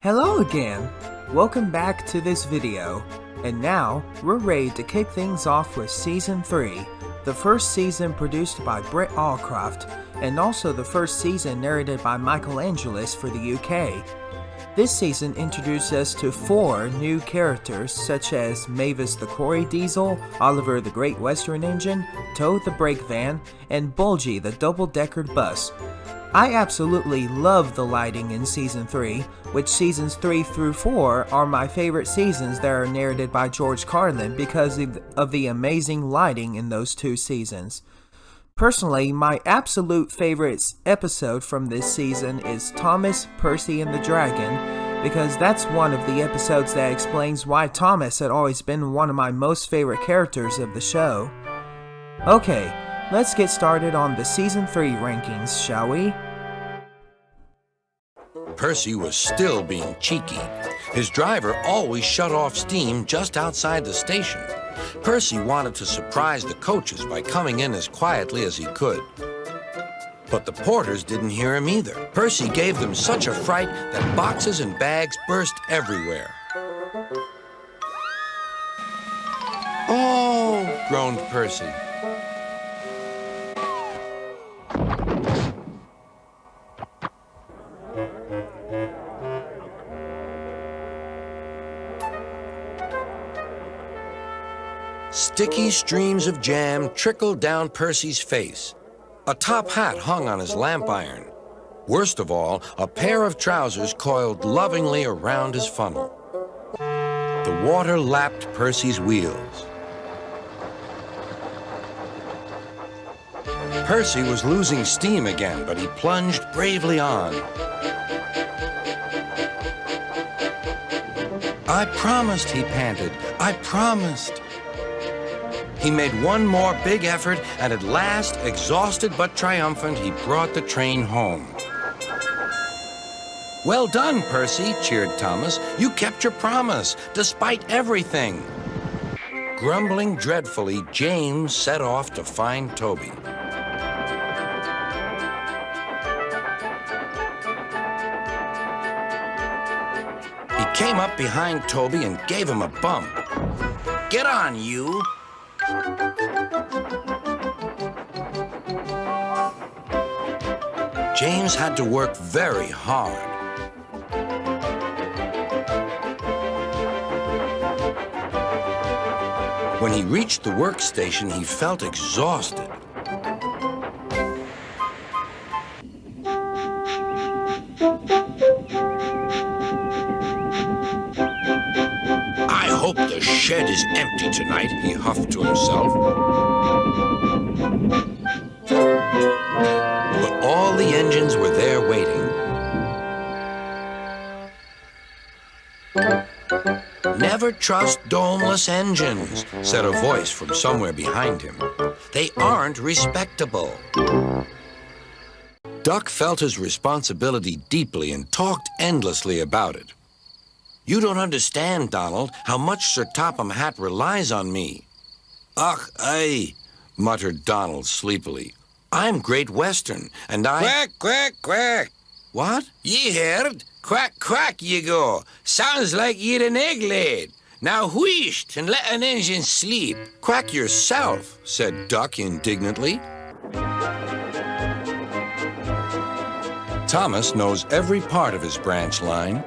Hello again! Welcome back to this video. And now, we're ready to kick things off with Season 3, the first season produced by Brett Allcroft, and also the first season narrated by Michael Angelis for the UK. This season introduced us to 4 new characters such as Mavis the Quarry Diesel, Oliver the Great Western Engine, Toad the Brake Van, and Bulgy the double-deckered bus. I absolutely love the lighting in Season 3, which Seasons 3 through 4 are my favorite seasons that are narrated by George Carlin because of the amazing lighting in those 2 seasons. Personally, my absolute favorite episode from this season is Thomas, Percy, and the Dragon, because that's one of the episodes that explains why Thomas had always been one of my most favorite characters of the show. Okay, let's get started on the Season 3 rankings, shall we? Percy was still being cheeky. His driver always shut off steam just outside the station. Percy wanted to surprise the coaches by coming in as quietly as he could. But the porters didn't hear him either. Percy gave them such a fright that boxes and bags burst everywhere. "Oh!" groaned Percy. Sticky streams of jam trickled down Percy's face. A top hat hung on his lamp iron. Worst of all, a pair of trousers coiled lovingly around his funnel. The water lapped Percy's wheels. Percy was losing steam again, but he plunged bravely on. "I promised," he panted. "I promised." He made one more big effort, and at last, exhausted but triumphant, he brought the train home. "Well done, Percy," cheered Thomas. "You kept your promise, despite everything." Grumbling dreadfully, James set off to find Toby. He came up behind Toby and gave him a bump. "Get on, you!" James had to work very hard. When he reached the workstation, he felt exhausted. "I hope the shed is empty tonight," he huffed to himself. But all the engines were there waiting. "Never trust domeless engines," said a voice from somewhere behind him. "They aren't respectable." Duck felt his responsibility deeply and talked endlessly about it. "You don't understand, Donald, how much Sir Topham Hatt relies on me." "Ach, aye," muttered Donald sleepily. "I'm Great Western, and I—" "Quack, quack, quack." "What?" "Ye heard? Quack, quack, ye go. Sounds like ye'd an egg laid. Now wheesht and let an engine sleep." "Quack yourself," said Duck indignantly. Thomas knows every part of his branch line.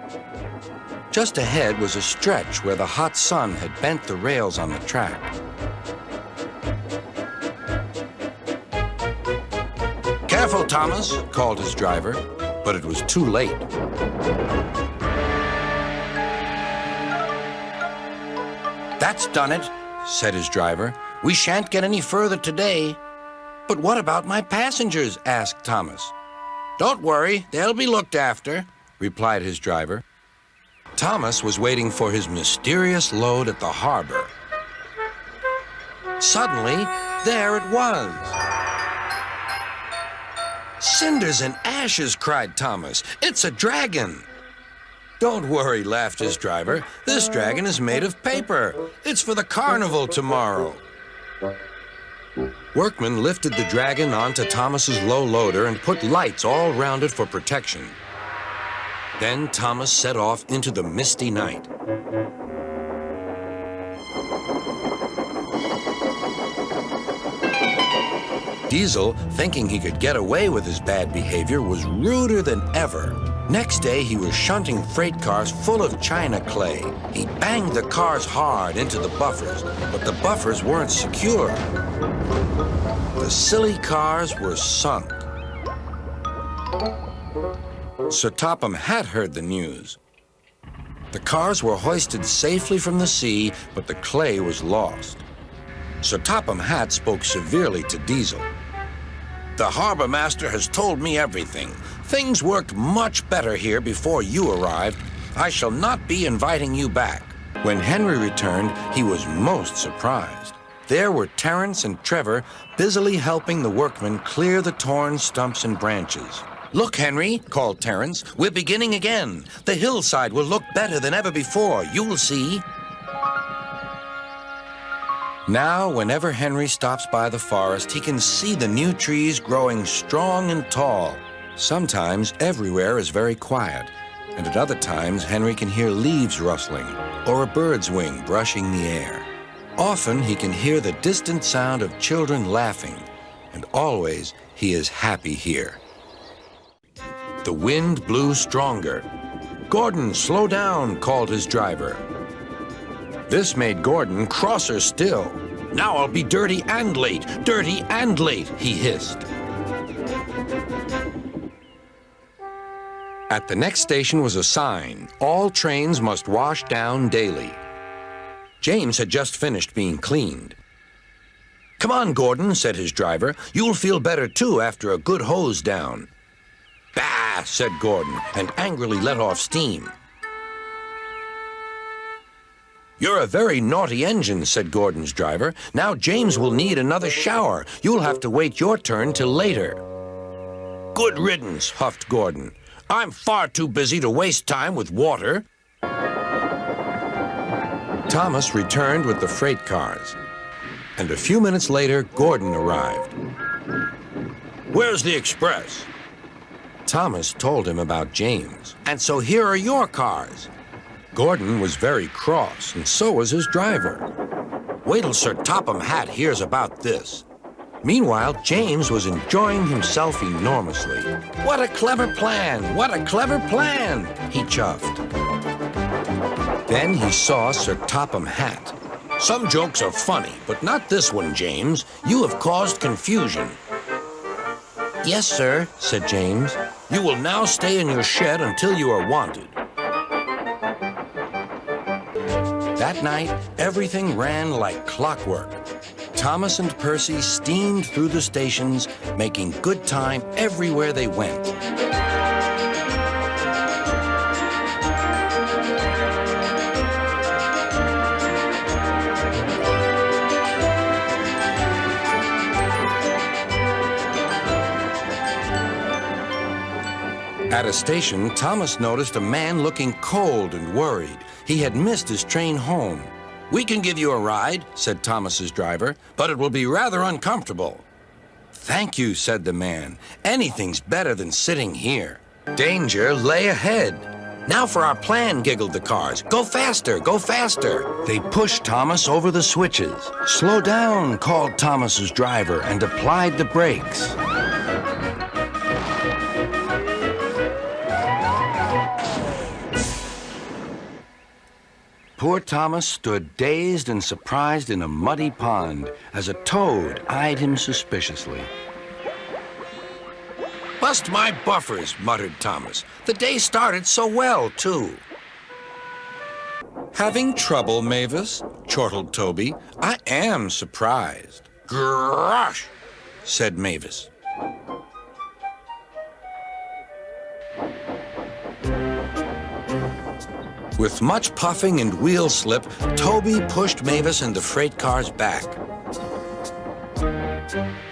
Just ahead was a stretch where the hot sun had bent the rails on the track. "Careful, Thomas," called his driver, but it was too late. "That's done it," said his driver. "We shan't get any further today." "But what about my passengers?" asked Thomas. "Don't worry, they'll be looked after," replied his driver. Thomas was waiting for his mysterious load at the harbor. Suddenly, there it was. "Cinders and ashes," cried Thomas. "It's a dragon." "Don't worry," laughed his driver. "This dragon is made of paper. It's for the carnival tomorrow." Workmen lifted the dragon onto Thomas's low loader and put lights all round it for protection. Then Thomas set off into the misty night. Diesel, thinking he could get away with his bad behavior, was ruder than ever. Next day, he was shunting freight cars full of china clay. He banged the cars hard into the buffers, but the buffers weren't secure. The silly cars were sunk. Sir Topham Hatt heard the news. The cars were hoisted safely from the sea, but the clay was lost. Sir Topham Hatt spoke severely to Diesel. "The harbor master has told me everything. Things worked much better here before you arrived. I shall not be inviting you back." When Henry returned, he was most surprised. There were Terence and Trevor busily helping the workmen clear the torn stumps and branches. "Look, Henry," called Terence, "we're beginning again. The hillside will look better than ever before. You'll see." Now, whenever Henry stops by the forest, he can see the new trees growing strong and tall. Sometimes everywhere is very quiet, and at other times Henry can hear leaves rustling or a bird's wing brushing the air. Often he can hear the distant sound of children laughing, and always he is happy here. The wind blew stronger. "Gordon, slow down," called his driver. This made Gordon crosser still. "Now I'll be dirty and late, he hissed. At the next station was a sign: all trains must wash down daily. James had just finished being cleaned. "Come on, Gordon," said his driver. "You'll feel better too after a good hose down." "Bah," said Gordon, and angrily let off steam. "You're a very naughty engine," said Gordon's driver. "Now James will need another shower. You'll have to wait your turn till later." "Good riddance," huffed Gordon. "I'm far too busy to waste time with water." Thomas returned with the freight cars, and a few minutes later, Gordon arrived. "Where's the express?" Thomas told him about James. "And so here are your cars." Gordon was very cross, and so was his driver. Wait till Sir Topham Hatt hears about this. Meanwhile, James was enjoying himself enormously. "What a clever plan! What a clever plan!" he chuffed. Then he saw Sir Topham Hatt. "Some jokes are funny, but not this one, James. You have caused confusion." "Yes, sir," said James. "You will now stay in your shed until you are wanted." That night, everything ran like clockwork. Thomas and Percy steamed through the stations, making good time everywhere they went. At a station, Thomas noticed a man looking cold and worried. He had missed his train home. "We can give you a ride," said Thomas's driver, "but it will be rather uncomfortable." "Thank you," said the man. "Anything's better than sitting here." Danger lay ahead. "Now for our plan," giggled the cars. "Go faster, go faster." They pushed Thomas over the switches. "Slow down," called Thomas's driver, and applied the brakes. Poor Thomas stood dazed and surprised in a muddy pond as a toad eyed him suspiciously. "Bust my buffers," muttered Thomas. "The day started so well, too." "Having trouble, Mavis?" chortled Toby. "I am surprised." "Grush," said Mavis. With much puffing and wheel slip, Toby pushed Mavis and the freight cars back.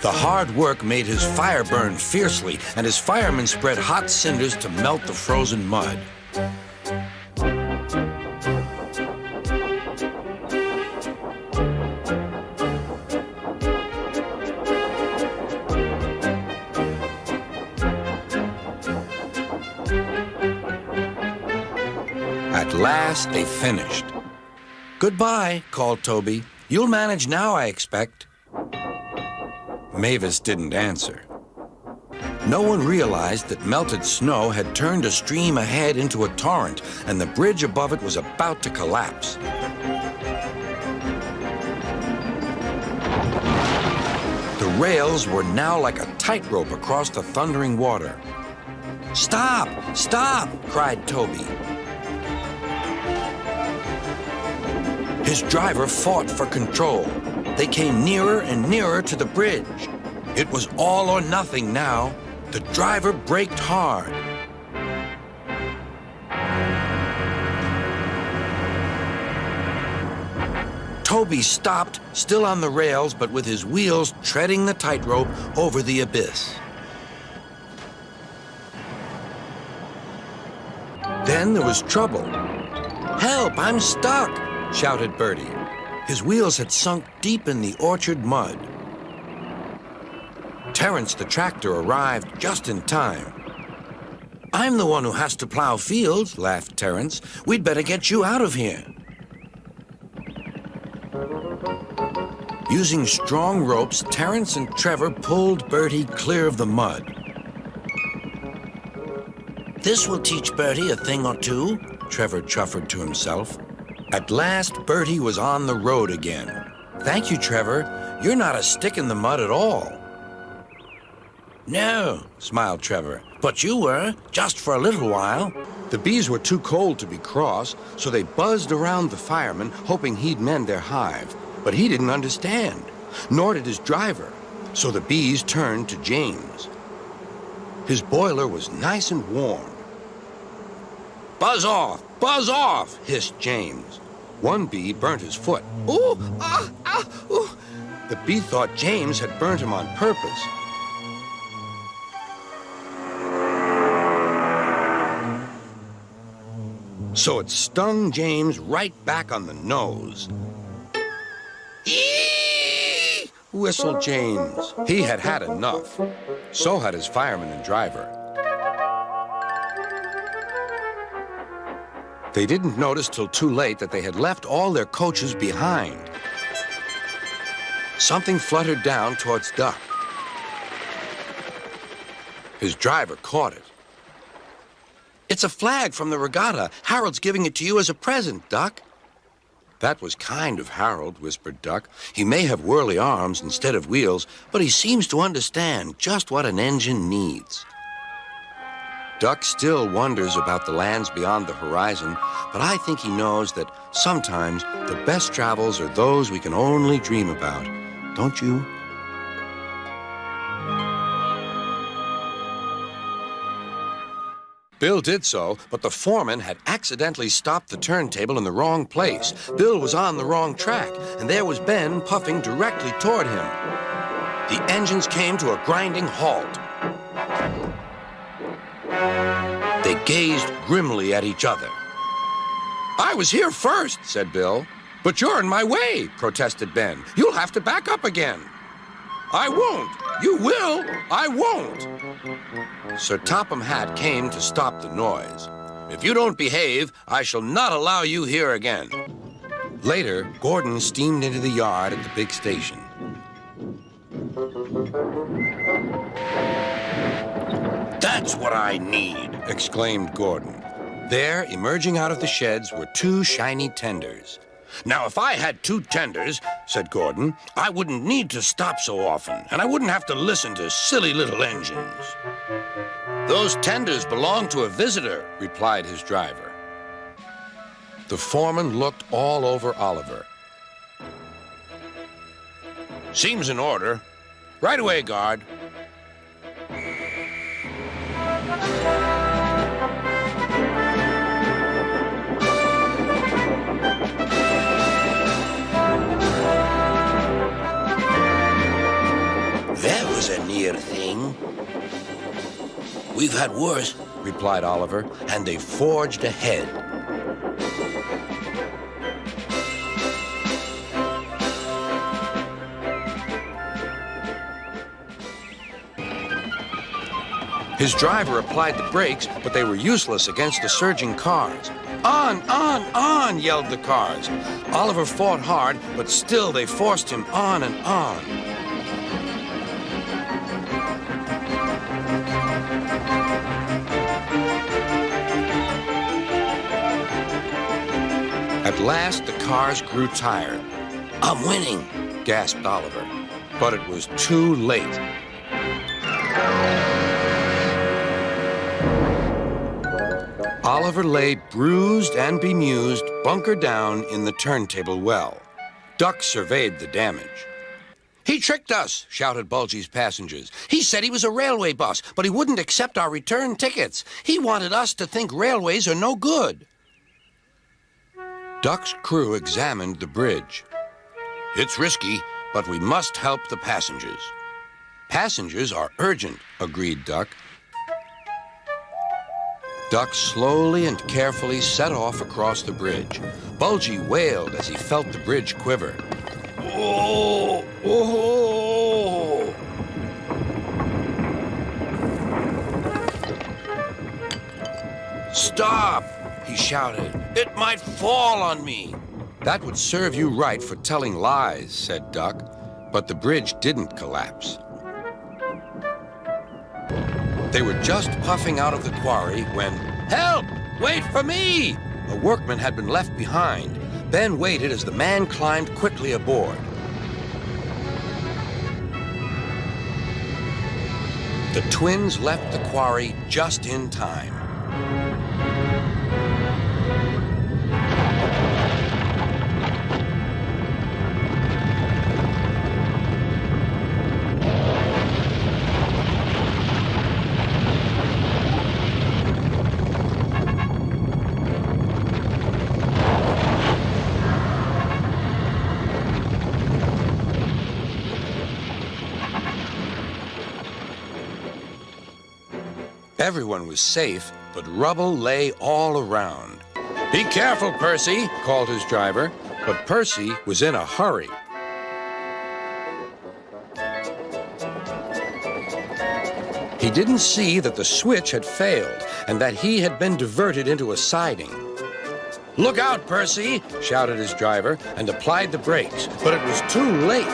The hard work made his fire burn fiercely, and his firemen spread hot cinders to melt the frozen mud. last, they finished. "Goodbye," called Toby. "You'll manage now, I expect." Mavis didn't answer. No one realized that melted snow had turned a stream ahead into a torrent, and the bridge above it was about to collapse. The rails were now like a tightrope across the thundering water. "Stop! Stop!" cried Toby. His driver fought for control. They came nearer and nearer to the bridge. It was all or nothing now. The driver braked hard. Toby stopped, still on the rails, but with his wheels treading the tightrope over the abyss. Then there was trouble. "Help, I'm stuck!" shouted Bertie. His wheels had sunk deep in the orchard mud. Terence the tractor arrived just in time. "I'm the one who has to plow fields," laughed Terence. "We'd better get you out of here." Using strong ropes, Terence and Trevor pulled Bertie clear of the mud. "This will teach Bertie a thing or two," Trevor chuffed to himself. At last, Bertie was on the road again. "Thank you, Trevor. You're not a stick in the mud at all." "No," smiled Trevor, "but you were, just for a little while." The bees were too cold to be cross, so they buzzed around the fireman, hoping he'd mend their hive. But he didn't understand, nor did his driver, so the bees turned to James. His boiler was nice and warm. Buzz off," hissed James. One bee burnt his foot. "Ooh, ah, ah, ooh." The bee thought James had burnt him on purpose. So it stung James right back on the nose. "Eee!" whistled James. He had had enough. So had his fireman and driver. They didn't notice till too late that they had left all their coaches behind. Something fluttered down towards Duck. His driver caught it. "It's a flag from the regatta. Harold's giving it to you as a present, Duck." "That was kind of Harold," whispered Duck. "He may have whirly arms instead of wheels, but he seems to understand just what an engine needs." Duck still wonders about the lands beyond the horizon, but I think he knows that sometimes the best travels are those we can only dream about. Don't you? Bill did so, but the foreman had accidentally stopped the turntable in the wrong place. Bill was on the wrong track, and there was Ben puffing directly toward him. The engines came to a grinding halt. They gazed grimly at each other. "I was here first," said Bill. "But you're in my way," protested Ben. "You'll have to back up again." "I won't." "You will." "I won't." Sir Topham Hatt came to stop the noise. "If you don't behave, I shall not allow you here again." Later, Gordon steamed into the yard at the big station. "That's what I need," exclaimed Gordon. There, emerging out of the sheds, were two shiny tenders. "Now, if I had two tenders," said Gordon, "I wouldn't need to stop so often, and I wouldn't have to listen to silly little engines." "Those tenders belong to a visitor," replied his driver. The foreman looked all over Oliver. "Seems in order. Right away, guard." "That was a near thing." "We've had worse," replied Oliver, and they forged ahead. His driver applied the brakes, but they were useless against the surging cars. On, yelled the cars. Oliver fought hard, but still they forced him on and on. At last, the cars grew tired. I'm winning, gasped Oliver. But it was too late. Oliver lay bruised and bemused, bunker down in the turntable well. Duck surveyed the damage. He tricked us, shouted Bulgy's passengers. He said he was a railway boss, but he wouldn't accept our return tickets. He wanted us to think railways are no good. Duck's crew examined the bridge. It's risky, but we must help the passengers. Passengers are urgent, agreed Duck. Duck slowly and carefully set off across the bridge. Bulgy wailed as he felt the bridge quiver. Oh! Oh! Stop! He shouted. It might fall on me. That would serve you right for telling lies, said Duck. But the bridge didn't collapse. They were just puffing out of the quarry when, help! Wait for me! A workman had been left behind. Ben waited as the man climbed quickly aboard. The twins left the quarry just in time. Everyone was safe, but rubble lay all around. Be careful, Percy, called his driver, but Percy was in a hurry. He didn't see that the switch had failed and that he had been diverted into a siding. Look out, Percy, shouted his driver and applied the brakes, but it was too late.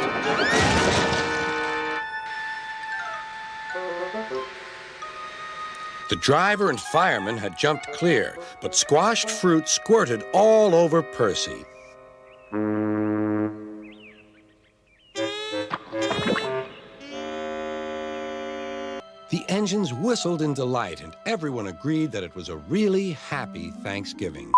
The driver and fireman had jumped clear, but squashed fruit squirted all over Percy. The engines whistled in delight, and everyone agreed that it was a really happy Thanksgiving.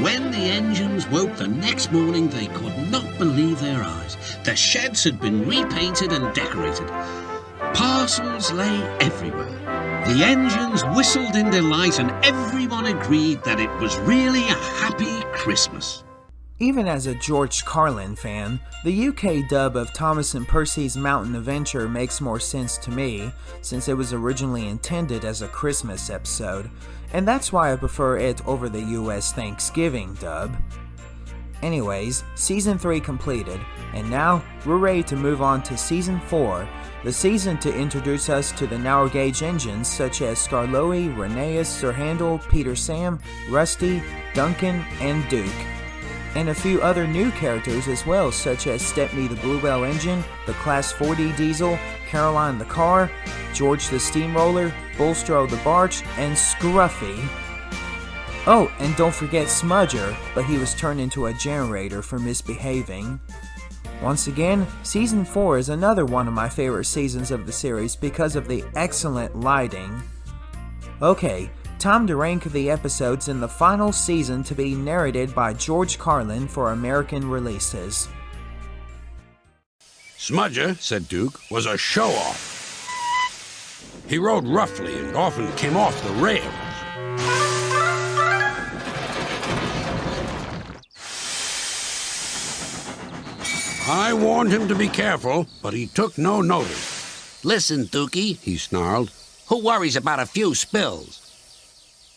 When the engines woke the next morning, they could not believe their eyes. The sheds had been repainted and decorated. Parcels lay everywhere. The engines whistled in delight, and everyone agreed that it was really a happy Christmas. Even as a George Carlin fan, the UK dub of Thomas and Percy's Mountain Adventure makes more sense to me, since it was originally intended as a Christmas episode, and that's why I prefer it over the US Thanksgiving dub. Anyways, Season 3 completed, and now we're ready to move on to Season 4, the season to introduce us to the narrow gauge engines such as Skarloey, Rheneas, Sir Handel, Peter Sam, Rusty, Duncan, and Duke. And a few other new characters as well, such as Stepney the Bluebell engine, the Class 4D diesel, Caroline the car, George the steamroller, Bulstrode the barge, and Scruffy. Oh, and don't forget Smudger, but he was turned into a generator for misbehaving. Once again, Season 4 is another one of my favorite seasons of the series because of the excellent lighting. Okay, time to rank the episodes in the final season to be narrated by George Carlin for American releases. Smudger, said Duke, was a show-off. He rode roughly and often came off the rails. I warned him to be careful, but he took no notice. Listen, Dookie, He snarled. who worries about a few spills?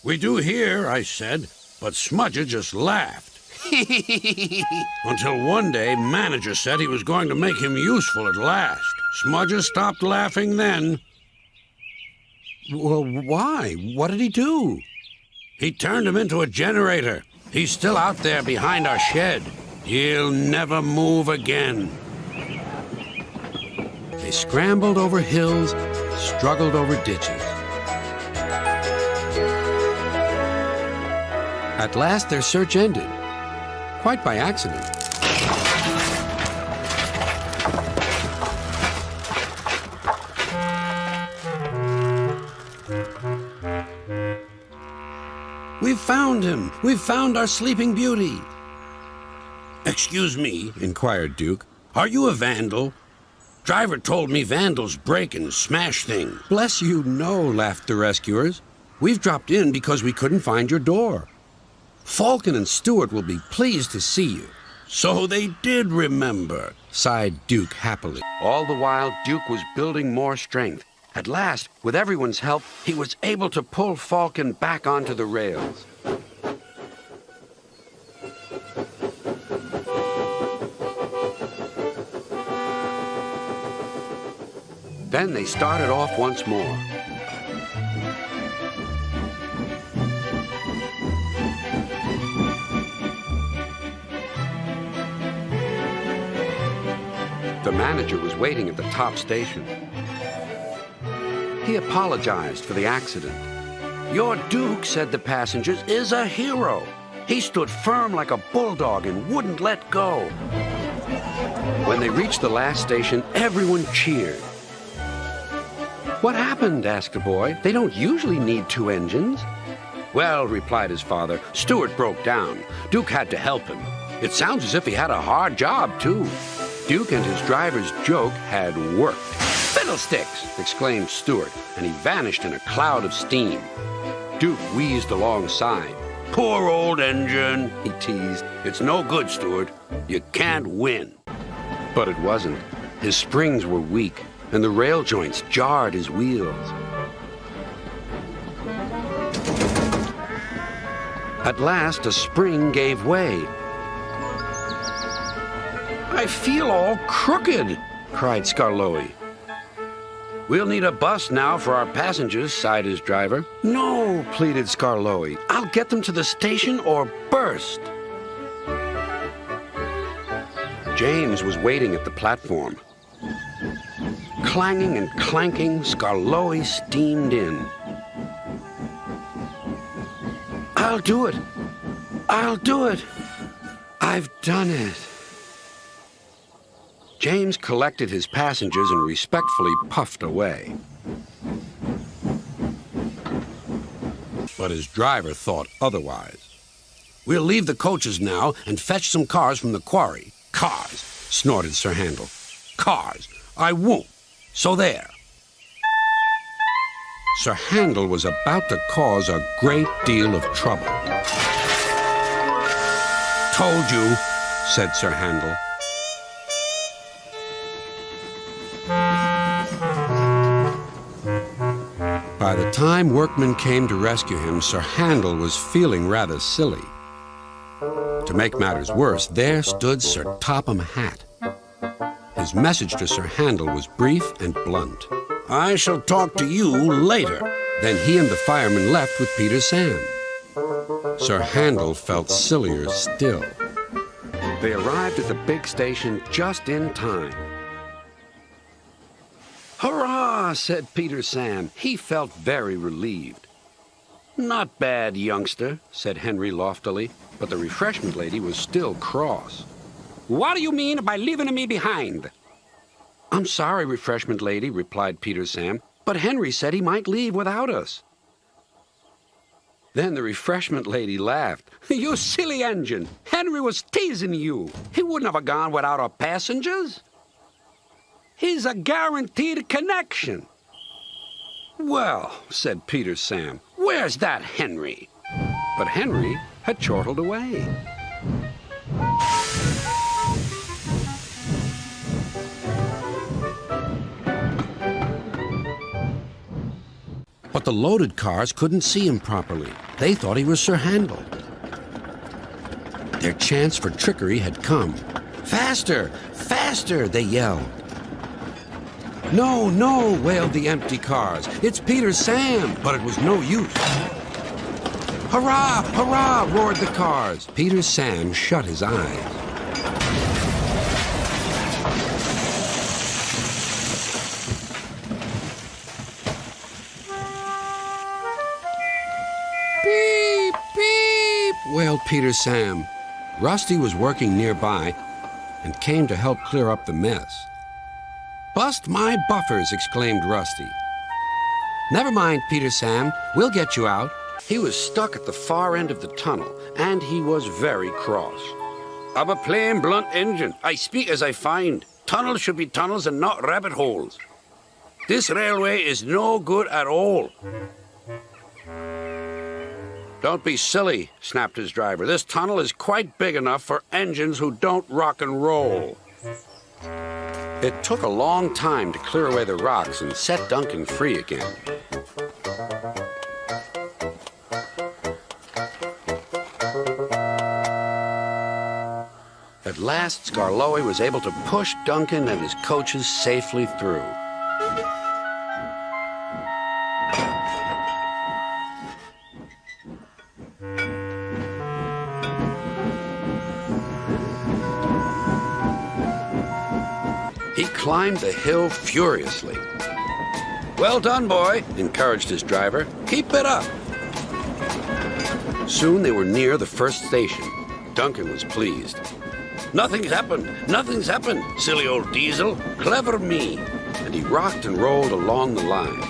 We do here, I said, but Smudger just laughed. Until one day, manager said he was going to make him useful at last. Smudger stopped laughing then. Well, why? What did he do? He turned him into a generator. He's still out there behind our shed. He'll never move again. They scrambled over hills, struggled over ditches. At last, their search ended, quite by accident. We've found him! We've found our sleeping beauty! Excuse me, inquired Duke. Are you a vandal? Driver told me vandals break and smash things. Bless you, no, laughed the rescuers. We've dropped in because we couldn't find your door. Falcon and Stewart will be pleased to see you. So they did remember, sighed Duke happily. All the while, Duke was building more strength. At last, with everyone's help, he was able to pull Falcon back onto the rails. Then they started off once more. The manager was waiting at the top station. He apologized for the accident. Your Duke, said the passengers, is a hero. He stood firm like a bulldog and wouldn't let go. When they reached the last station, everyone cheered. What happened? Asked a boy. They don't usually need 2 engines. Well, replied his father, Stewart broke down. Duke had to help him. It sounds as if he had a hard job, too. Duke and his driver's joke had worked. Fiddlesticks! Exclaimed Stewart, and he vanished in a cloud of steam. Duke wheezed alongside. Poor old engine, he teased. It's no good, Stewart. You can't win. But it wasn't. His springs were weak, and the rail joints jarred his wheels. At last, a spring gave way. I feel all crooked, cried Scarloey. We'll need a bus now for our passengers, sighed his driver. No, pleaded Scarloey. I'll get them to the station or burst. James was waiting at the platform. Clanging and clanking, Scarloey steamed in. I'll do it. I'll do it. I've done it. James collected his passengers and respectfully puffed away. But his driver thought otherwise. We'll leave the coaches now and fetch some cars from the quarry. Cars, snorted Sir Handel. Cars. I won't. So there. Sir Handel was about to cause a great deal of trouble. Told you, said Sir Handel. By the time workmen came to rescue him, Sir Handel was feeling rather silly. To make matters worse, there stood Sir Topham Hatt. His message to Sir Handel was brief and blunt. I shall talk to you later. Then he and the fireman left with Peter Sam. Sir Handel felt sillier still. They arrived at the big station just in time. Hurrah, said Peter Sam. He felt very relieved. Not bad, youngster, said Henry loftily, but the refreshment lady was still cross. What do you mean by leaving me behind? I'm sorry, refreshment lady, replied Peter Sam, but Henry said he might leave without us. Then the refreshment lady laughed. You silly engine! Henry was teasing you. He wouldn't have gone without our passengers. He's a guaranteed connection. Well, said Peter Sam, where's that Henry? But Henry had chortled away. But the loaded cars couldn't see him properly. They thought he was Sir Handel. Their chance for trickery had come. Faster! Faster! They yelled. No, no, wailed the empty cars. It's Peter Sam, but it was no use. Hurrah! Hurrah! Roared the cars. Peter Sam shut his eyes. Beep! Beep! Wailed Peter Sam. Rusty was working nearby and came to help clear up the mess. Bust my buffers, exclaimed Rusty. Never mind, Peter Sam. We'll get you out. He was stuck at the far end of the tunnel, and he was very cross. I'm a plain, blunt engine. I speak as I find. Tunnels should be tunnels and not rabbit holes. This railway is no good at all. Don't be silly, snapped his driver. This tunnel is quite big enough for engines who don't rock and roll. It took a long time to clear away the rocks and set Duncan free again. At last, Skarloey was able to push Duncan and his coaches safely through. He climbed the hill furiously. Well done, boy, encouraged his driver. Keep it up. Soon they were near the first station. Duncan was pleased. Nothing's happened, silly old diesel. Clever me. And he rocked and rolled along the line.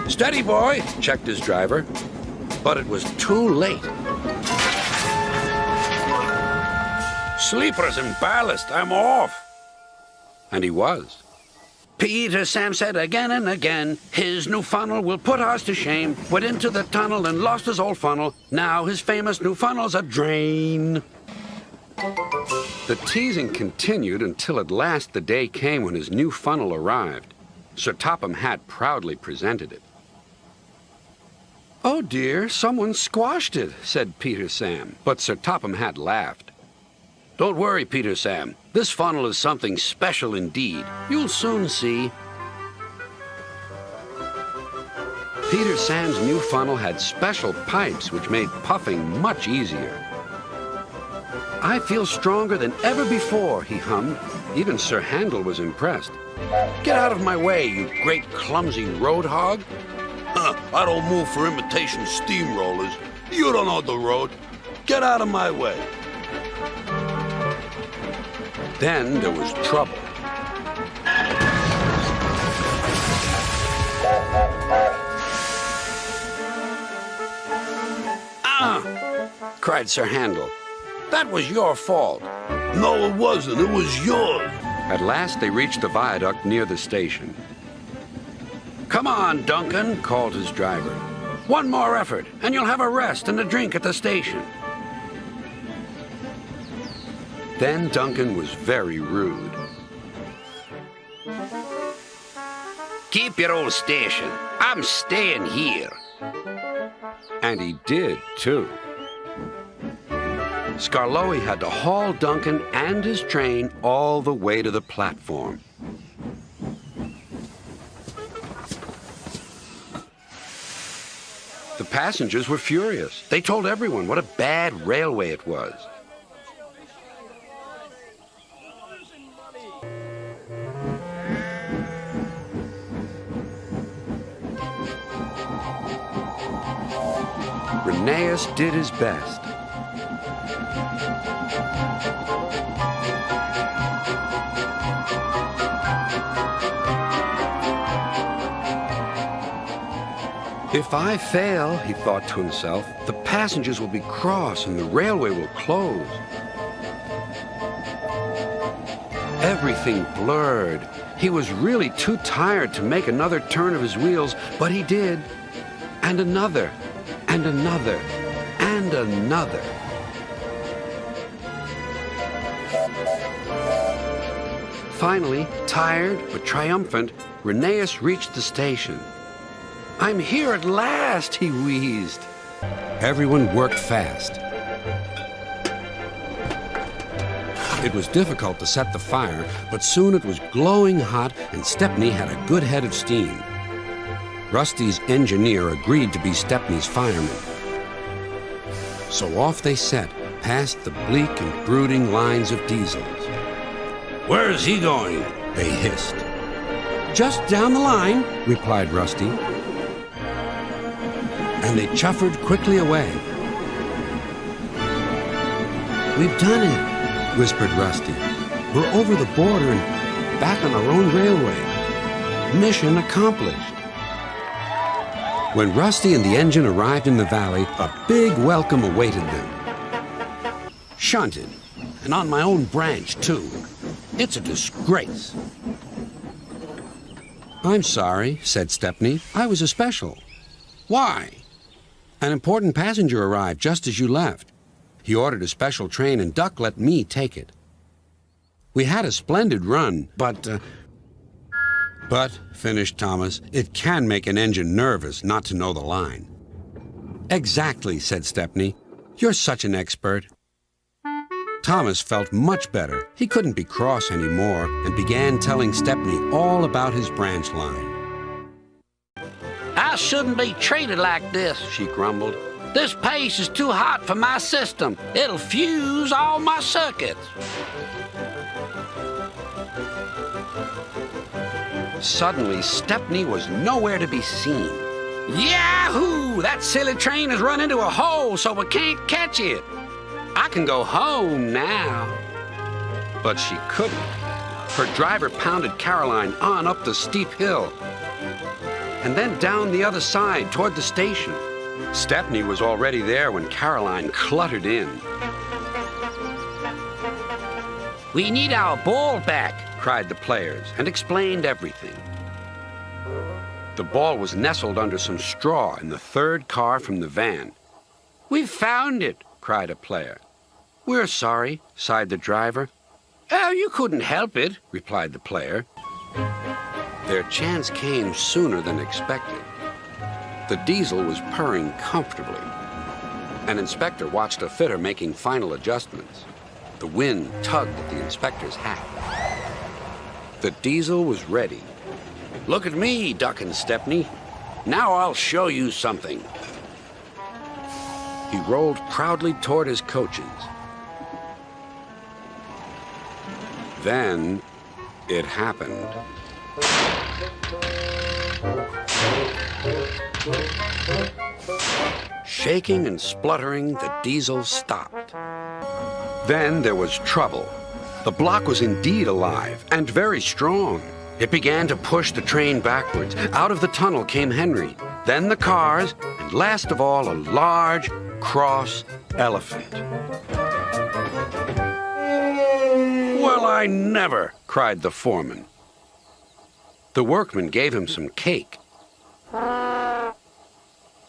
Steady, boy, checked his driver. But it was too late. Sleepers and ballast, I'm off. And he was. Peter Sam said again and again, his new funnel will put ours to shame. Went into the tunnel and lost his old funnel. Now his famous new funnel's a drain. The teasing continued until at last the day came when his new funnel arrived. Sir Topham Hatt proudly presented it. Oh dear, someone squashed it, said Peter Sam. But Sir Topham Hatt laughed. Don't worry, Peter Sam. This funnel is something special indeed. You'll soon see. Peter Sam's new funnel had special pipes which made puffing much easier. I feel stronger than ever before, he hummed. Even Sir Handel was impressed. Get out of my way, you great clumsy road hog. I don't move for imitation steamrollers. You don't know the road. Get out of my way. Then there was trouble. Ah! Cried Sir Handel. That was your fault. No, it wasn't. It was yours. At last they reached the viaduct near the station. Come on, Duncan, called his driver. One more effort, and you'll have a rest and a drink at the station. Then Duncan was very rude. Keep your old station. I'm staying here. And he did, too. Skarloey had to haul Duncan and his train all the way to the platform. The passengers were furious. They told everyone what a bad railway it was. Rheneas did his best. If I fail, he thought to himself, the passengers will be cross and the railway will close. Everything blurred. He was really too tired to make another turn of his wheels, but he did. And another. And another, and another. Finally, tired but triumphant, Rheneas reached the station. I'm here at last, he wheezed. Everyone worked fast. It was difficult to set the fire, but soon it was glowing hot and Stepney had a good head of steam. Rusty's engineer agreed to be Stepney's fireman. So off they set, past the bleak and brooding lines of diesels. Where's he going? They hissed. Just down the line, replied Rusty. And they chuffered quickly away. We've done it, whispered Rusty. We're over the border and back on our own railway. Mission accomplished. When Rusty and the engine arrived in the valley, a big welcome awaited them. Shunted, and on my own branch, too. It's a disgrace. I'm sorry, said Stepney. I was a special. Why? An important passenger arrived just as you left. He ordered a special train, and Duck let me take it. We had a splendid run, but, finished Thomas, it can make an engine nervous not to know the line. Exactly, said Stepney. You're such an expert. Thomas felt much better. He couldn't be cross anymore and began telling Stepney all about his branch line. I shouldn't be treated like this, she grumbled. This pace is too hot for my system. It'll fuse all my circuits. Suddenly, Stepney was nowhere to be seen. Yahoo! That silly train has run into a hole, so we can't catch it. I can go home now. But she couldn't. Her driver pounded Caroline on up the steep hill and then down the other side toward the station. Stepney was already there when Caroline cluttered in. We need our ball back, cried the players, and explained everything. The ball was nestled under some straw in the third car from the van. We've found it, cried a player. We're sorry, sighed the driver. Oh, you couldn't help it, replied the player. Their chance came sooner than expected. The diesel was purring comfortably. An inspector watched a fitter making final adjustments. The wind tugged at the inspector's hat. The diesel was ready. Look at me, Duck and Stepney. Now I'll show you something. He rolled proudly toward his coaches. Then it happened. Shaking and spluttering, the diesel stopped. Then there was trouble. The block was indeed alive and very strong. It began to push the train backwards. Out of the tunnel came Henry, then the cars, and last of all, a large, cross elephant. Well, I never, cried the foreman. The workman gave him some cake.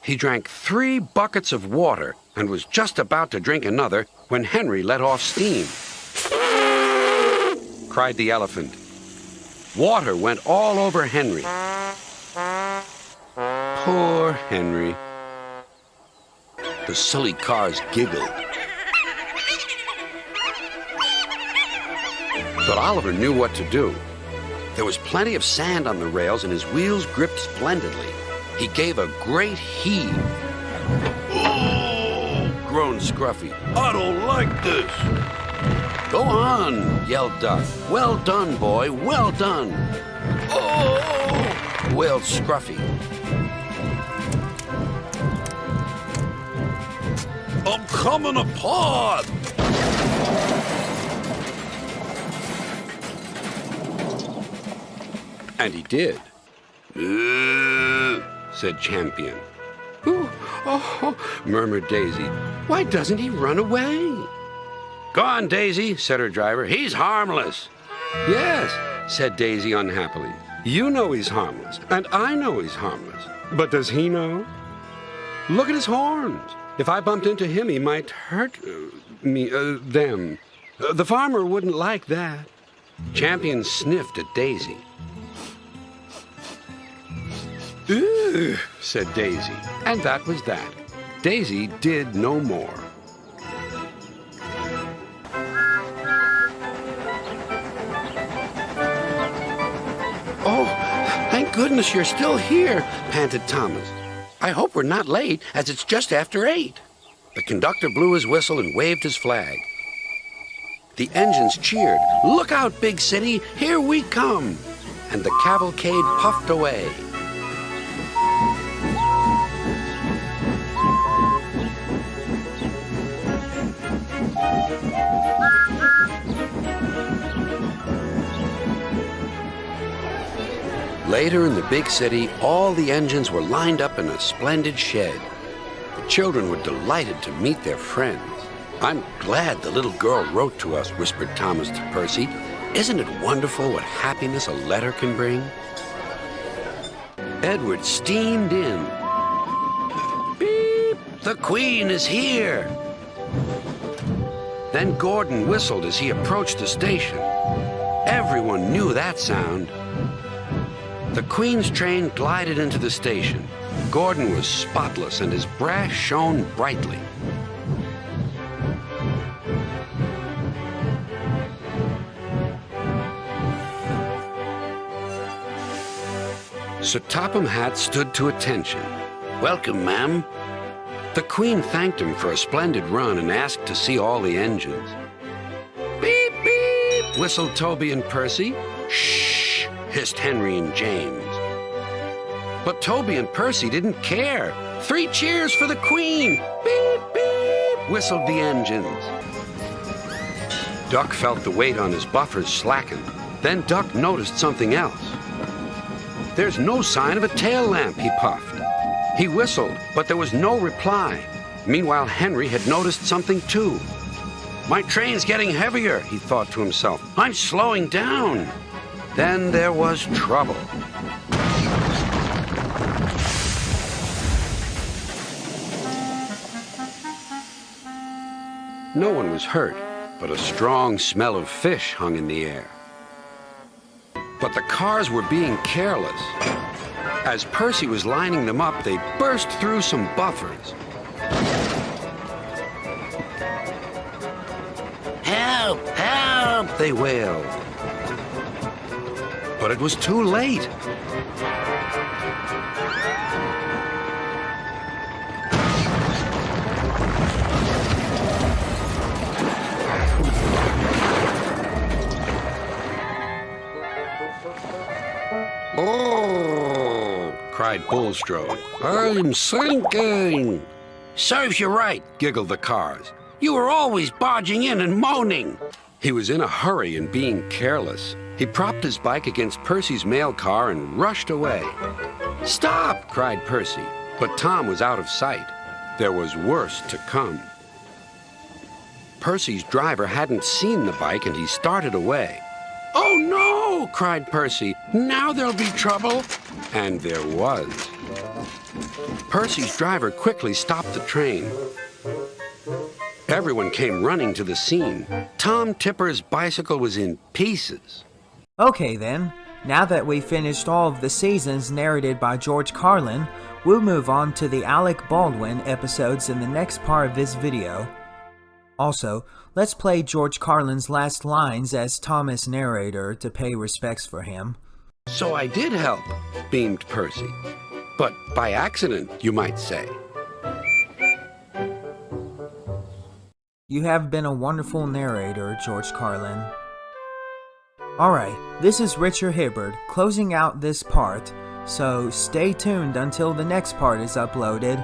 He drank 3 buckets of water and was just about to drink another when Henry let off steam. Cried the elephant. Water went all over Henry. Poor Henry. The silly cars giggled. But Oliver knew what to do. There was plenty of sand on the rails and his wheels gripped splendidly. He gave a great heave. Oh, Groaned Scruffy. I don't like this. Go on, yelled Duck. Well done, boy, well done. Oh! Wailed Scruffy. I'm coming apart. And he did. Said Champion. Oh, murmured Daisy. Why doesn't he run away? Go on, Daisy, said her driver. He's harmless. Yes, said Daisy unhappily. You know he's harmless, and I know he's harmless. But does he know? Look at his horns. If I bumped into him, he might hurt them. The farmer wouldn't like that. Champion sniffed at Daisy. Ugh, said Daisy, and that was that. Daisy did no more. Oh, thank goodness you're still here, panted Thomas. I hope we're not late, as it's just after 8. The conductor blew his whistle and waved his flag. The engines cheered. Look out, big city, here we come! And the cavalcade puffed away. Later in the big city, all the engines were lined up in a splendid shed. The children were delighted to meet their friends. I'm glad the little girl wrote to us, whispered Thomas to Percy. Isn't it wonderful what happiness a letter can bring? Edward steamed in. Beep! The Queen is here! Then Gordon whistled as he approached the station. Everyone knew that sound. The Queen's train glided into the station. Gordon was spotless and his brass shone brightly. Sir Topham Hatt stood to attention. Welcome, ma'am. The Queen thanked him for a splendid run and asked to see all the engines. Beep, beep, whistled Toby and Percy. Shh, hissed Henry and James. But Toby and Percy didn't care. 3 cheers for the Queen! Beep, beep, whistled the engines. Duck felt the weight on his buffers slacken. Then Duck noticed something else. There's no sign of a tail lamp, he puffed. He whistled, but there was no reply. Meanwhile, Henry had noticed something too. My train's getting heavier, he thought to himself. I'm slowing down. Then there was trouble. No one was hurt, but a strong smell of fish hung in the air. But the cars were being careless. As Percy was lining them up, they burst through some buffers. Help! Help! They wailed. But it was too late. Oh, cried Bulstrode. I'm sinking. Serves you right, giggled the cars. You were always barging in and moaning. He was in a hurry and being careless. He propped his bike against Percy's mail car and rushed away. Stop, cried Percy. But Tom was out of sight. There was worse to come. Percy's driver hadn't seen the bike and he started away. Oh, no, cried Percy. Now there'll be trouble. And there was. Percy's driver quickly stopped the train. Everyone came running to the scene. Tom Tipper's bicycle was in pieces. Okay then, now that we've finished all of the seasons narrated by George Carlin, we'll move on to the Alec Baldwin episodes in the next part of this video. Also, let's play George Carlin's last lines as Thomas narrator to pay respects for him. So I did help, beamed Percy. But by accident, you might say. You have been a wonderful narrator, George Carlin. Alright, this is Richard Hibbard closing out this part, so stay tuned until the next part is uploaded.